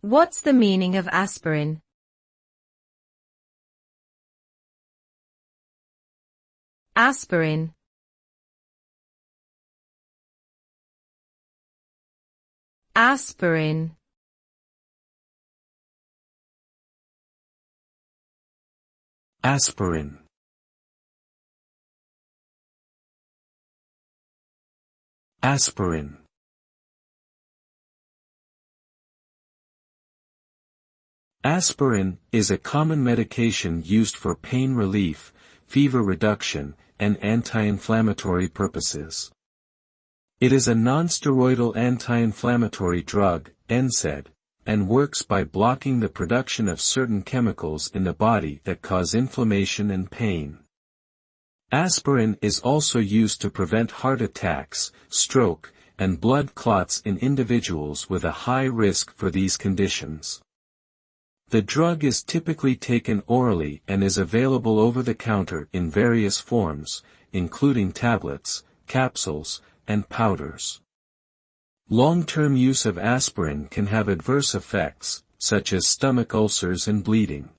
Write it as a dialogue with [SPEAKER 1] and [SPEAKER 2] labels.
[SPEAKER 1] What's the meaning of aspirin? Aspirin. Aspirin.
[SPEAKER 2] Aspirin. Aspirin. Aspirin is a common medication used for pain relief, fever reduction, and anti-inflammatory purposes. It is a non-steroidal anti-inflammatory drug, NSAID, and works by blocking the production of certain chemicals in the body that cause inflammation and pain. Aspirin is also used to prevent heart attacks, stroke, and blood clots in individuals with a high risk for these conditions. The drug is typically taken orally and is available over the counter in various forms, including tablets, capsules, and powders. Long-term use of aspirin can have adverse effects, such as stomach ulcers and bleeding.